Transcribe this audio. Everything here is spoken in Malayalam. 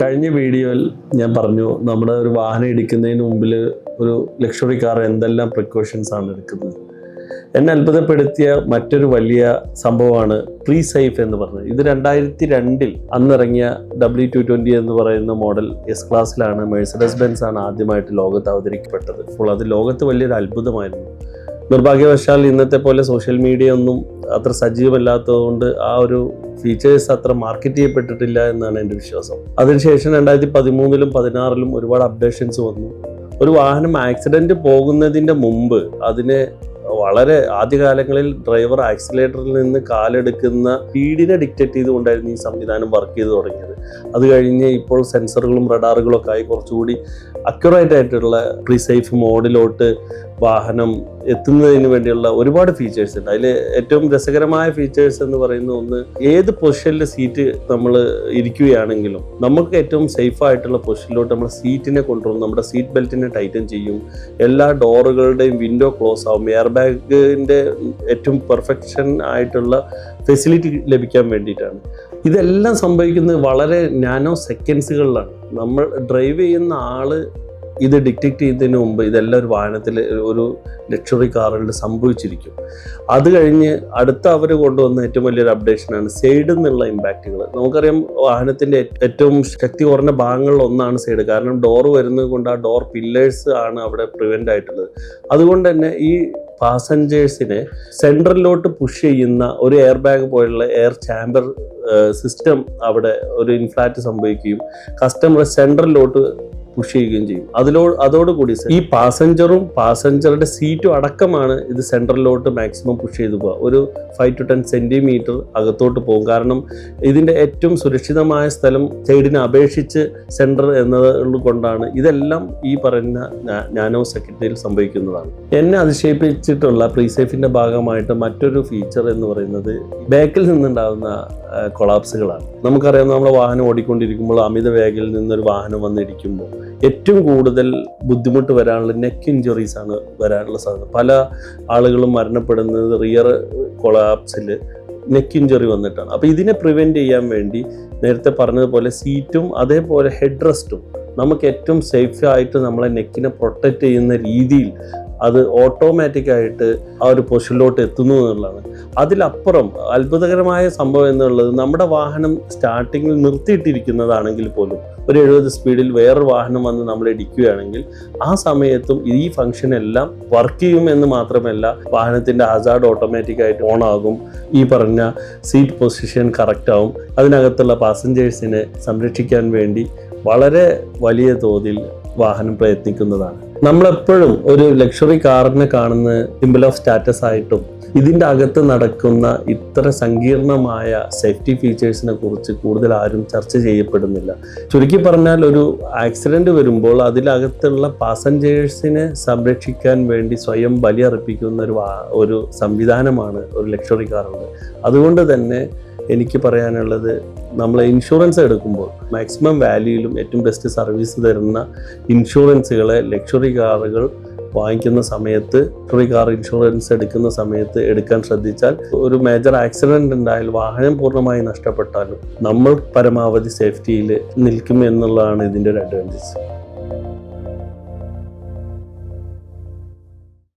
കഴിഞ്ഞ വീഡിയോയിൽ ഞാൻ പറഞ്ഞു നമ്മുടെ ഒരു വാഹനം ഇടിക്കുന്നതിന് മുമ്പിൽ ഒരു ലക്ഷറി കാർ എന്തെല്ലാം പ്രിക്കോഷൻസ് ആണ് എടുക്കുന്നത്. എന്നെ അത്ഭുതപ്പെടുത്തിയ മറ്റൊരു വലിയ സംഭവമാണ് പ്രീ സേഫ് എന്ന് പറഞ്ഞത്. ഇത് 2002 അന്നിറങ്ങിയ W220 എന്ന് പറയുന്ന മോഡൽ എസ് ക്ലാസ്സിലാണ് മെഴ്സിഡസ് ബെൻസ് ആണ് ആദ്യമായിട്ട് ലോകത്ത് അവതരിക്കപ്പെട്ടത്. അപ്പോൾ അത് ലോകത്ത് വലിയൊരു അത്ഭുതമായിരുന്നു. നിർഭാഗ്യവശാൽ ഇന്നത്തെ പോലെ സോഷ്യൽ മീഡിയ ഒന്നും അത്ര സജീവമല്ലാത്തതുകൊണ്ട് ആ ഒരു ഫീച്ചേഴ്സ് അത്ര മാർക്കറ്റ് ചെയ്യപ്പെട്ടിട്ടില്ല എന്നാണ് എൻ്റെ വിശ്വാസം. അതിനുശേഷം 2013-ലും 2016-ലും ഒരുപാട് അപ്ഡേഷൻസ് വന്നു. ഒരു വാഹനം ആക്സിഡൻറ്റ് പോകുന്നതിൻ്റെ മുമ്പ് അതിനെ വളരെ ആദ്യകാലങ്ങളിൽ ഡ്രൈവർ ആക്സിലേറ്ററിൽ നിന്ന് കാലെടുക്കുന്ന സ്പീഡിനെ ഡിക്റ്റേറ്റ് ചെയ്തുകൊണ്ടായിരുന്നു ഈ സംവിധാനം വർക്ക് ചെയ്ത് തുടങ്ങിയത്. അത് കഴിഞ്ഞ് ഇപ്പോൾ സെൻസറുകളും റഡാറുകളും ഒക്കെ ആയി കുറച്ചുകൂടി അക്യുറേറ്റ് ആയിട്ടുള്ള പ്രീ സേഫ് മോഡിലോട്ട് വാഹനം എത്തുന്നതിന് വേണ്ടിയുള്ള ഒരുപാട് ഫീച്ചേഴ്സ് ഉണ്ട്. അതിൽ ഏറ്റവും രസകരമായ ഫീച്ചേഴ്സ് എന്ന് പറയുന്ന ഒന്ന്, ഏത് പൊസിഷനിൽ സീറ്റ് നമ്മൾ ഇരിക്കുകയാണെങ്കിലും നമുക്ക് ഏറ്റവും സേഫ് ആയിട്ടുള്ള പൊസിഷനിലോട്ട് നമ്മൾ സീറ്റിനെ കൊണ്ടുവരും. നമ്മുടെ സീറ്റ് ബെൽറ്റിനെ ടൈറ്റൻ ചെയ്യും. എല്ലാ ഡോറുകളുടെയും വിൻഡോ ക്ലോസ് ആവും. എയർ ബാഗിൻ്റെ ഏറ്റവും പെർഫെക്ഷൻ ആയിട്ടുള്ള ഫെസിലിറ്റി ലഭിക്കാൻ വേണ്ടിയിട്ടാണ്. ഇതെല്ലാം സംഭവിക്കുന്നത് വളരെ നാനോ സെക്കൻഡ്സുകളിലാണ്. നമ്മൾ ഡ്രൈവ് ചെയ്യുന്ന ആള് ഇത് ഡിറ്റക്ട് ചെയ്യുന്നതിന് മുമ്പ് ഇതെല്ലാം ഒരു വാഹനത്തിൽ, ഒരു ലക്ഷറി കാറിൽ സംഭവിച്ചിരിക്കും. അത് കഴിഞ്ഞ് അടുത്ത അവർ കൊണ്ടുവന്ന ഏറ്റവും വലിയൊരു അപ്ഡേഷനാണ് സൈഡിൽ നിന്നുള്ള ഇമ്പാക്റ്റുകൾ. നമുക്കറിയാം വാഹനത്തിൻ്റെ ഏറ്റവും ശക്തി കുറഞ്ഞ ഭാഗങ്ങളിൽ ഒന്നാണ് സൈഡ്. കാരണം ഡോർ വരുന്നത് കൊണ്ട് ആ ഡോർ പില്ലേഴ്സ് ആണ് അവിടെ പ്രിവെൻ്റ് ആയിട്ടുള്ളത്. അതുകൊണ്ട് തന്നെ ഈ പാസഞ്ചേഴ്സിനെ സെൻട്രലിലോട്ട് പുഷ് ചെയ്യുന്ന ഒരു എയർ ബാഗ് പോലുള്ള എയർ ചാമ്പർ സിസ്റ്റം അവിടെ ഒരു ഇൻഫ്ലാറ്റ് സംഭവിക്കുകയും കസ്റ്റമറെ സെൻട്രലിലോട്ട് പുഷ് ചെയ്യുകയും ചെയ്യും. അതോടുകൂടി ഈ പാസഞ്ചറുടെ സീറ്റും അടക്കമാണ് ഇത് സെൻട്രലിലോട്ട് മാക്സിമം പുഷ് ചെയ്തു പോകുക. ഒരു 5 to 10 സെൻറ്റിമീറ്റർ അകത്തോട്ട് പോകും. കാരണം ഇതിൻ്റെ ഏറ്റവും സുരക്ഷിതമായ സ്ഥലം സൈഡിനെ അപേക്ഷിച്ച് സെൻറ്റർ എന്നത് കൊണ്ടാണ് ഇതെല്ലാം ഈ പറയുന്ന നാനോ സെക്കൻഡിൽ സംഭവിക്കുന്നതാണ്. എന്നെ അതിശയിപ്പിച്ചിട്ടുള്ള പ്രീസേഫിൻ്റെ ഭാഗമായിട്ട് മറ്റൊരു ഫീച്ചർ എന്ന് പറയുന്നത് ബാക്കിൽ നിന്നുണ്ടാകുന്ന കൊളാപ്സുകളാണ്. നമുക്കറിയാം, നമ്മുടെ വാഹനം ഓടിക്കൊണ്ടിരിക്കുമ്പോൾ അമിത വേഗതയിൽ നിന്നൊരു വാഹനം വന്നിടിക്കുമ്പോൾ ഏറ്റവും കൂടുതൽ ബുദ്ധിമുട്ട് വരാനുള്ള നെക്ക് ഇഞ്ചുറീസ് ആണ് വരാനുള്ള സാധ്യത. പല ആളുകളും മരണപ്പെടുന്നത് റിയർ കൊളാപ്സിൽ നെക്ക് ഇഞ്ചുറി വന്നിട്ടാണ്. അപ്പോൾ ഇതിനെ പ്രിവെൻറ്റ് ചെയ്യാൻ വേണ്ടി നേരത്തെ പറഞ്ഞതുപോലെ സീറ്റും അതേപോലെ ഹെഡ് റെസ്റ്റും നമുക്ക് ഏറ്റവും സേഫ് ആയിട്ട് നമ്മളെ നെക്കിനെ പ്രൊട്ടക്റ്റ് ചെയ്യുന്ന രീതിയിൽ അത് ഓട്ടോമാറ്റിക്കായിട്ട് ആ ഒരു പൊസിഷനിലോട്ട് എത്തുന്നു എന്നുള്ളതാണ്. അതിലപ്പുറം അത്ഭുതകരമായ സംഭവം എന്നുള്ളത്, നമ്മുടെ വാഹനം സ്റ്റാർട്ടിങ്ങിൽ നിർത്തിയിട്ടിരിക്കുന്നതാണെങ്കിൽ പോലും ഒരു 70 സ്പീഡിൽ വേറൊരു വാഹനം വന്ന് നമ്മൾ ഇടിക്കുകയാണെങ്കിൽ ആ സമയത്തും ഈ ഫംഗ്ഷൻ എല്ലാം വർക്ക് ചെയ്യും എന്ന് മാത്രമല്ല, വാഹനത്തിൻ്റെ ഹസാർഡ് ഓട്ടോമാറ്റിക്കായിട്ട് ഓൺ ആകും. ഈ പറഞ്ഞ സീറ്റ് പൊസിഷൻ കറക്റ്റ് ആവും. അതിനകത്തുള്ള പാസഞ്ചേഴ്സിനെ സംരക്ഷിക്കാൻ വേണ്ടി വളരെ വലിയ തോതിൽ വാഹനം പ്രയത്നിക്കുന്നതാണ്. നമ്മളെപ്പോഴും ഒരു ലക്ഷറി കാറിനെ കാണുന്ന സിമ്പിൾ ഓഫ് സ്റ്റാറ്റസ് ആയിട്ടും ഇതിൻ്റെ അകത്ത് നടക്കുന്ന ഇത്ര സങ്കീർണമായ സേഫ്റ്റി ഫീച്ചേഴ്സിനെ കുറിച്ച് കൂടുതൽ ആരും ചർച്ച ചെയ്യപ്പെടുന്നില്ല. ചുരുക്കി പറഞ്ഞാൽ, ഒരു ആക്സിഡൻറ്റ് വരുമ്പോൾ അതിലകത്തുള്ള പാസഞ്ചേഴ്സിനെ സംരക്ഷിക്കാൻ വേണ്ടി സ്വയം ബലിയർപ്പിക്കുന്ന ഒരു സംവിധാനമാണ് ഒരു ലക്ഷറി കാറുള്ളത്. അതുകൊണ്ട് തന്നെ എനിക്ക് പറയാനുള്ളത്, നമ്മൾ ഇൻഷുറൻസ് എടുക്കുമ്പോൾ മാക്സിമം വാല്യൂയിലും ഏറ്റവും ബെസ്റ്റ് സർവീസ് തരുന്ന ഇൻഷുറൻസുകളെ ലക്ഷറി കാറുകൾ വാങ്ങിക്കുന്ന സമയത്ത്, ലക്ഷറി കാർ ഇൻഷുറൻസ് എടുക്കുന്ന സമയത്ത് എടുക്കാൻ ശ്രദ്ധിച്ചാൽ ഒരു മേജർ ആക്സിഡൻറ്റ് ഉണ്ടായാൽ വാഹനം പൂർണ്ണമായി നഷ്ടപ്പെട്ടാലും നമ്മൾ പരമാവധി സേഫ്റ്റിയിൽ നിൽക്കും എന്നുള്ളതാണ് ഇതിൻ്റെ ഒരു അഡ്വാൻറ്റേജ്.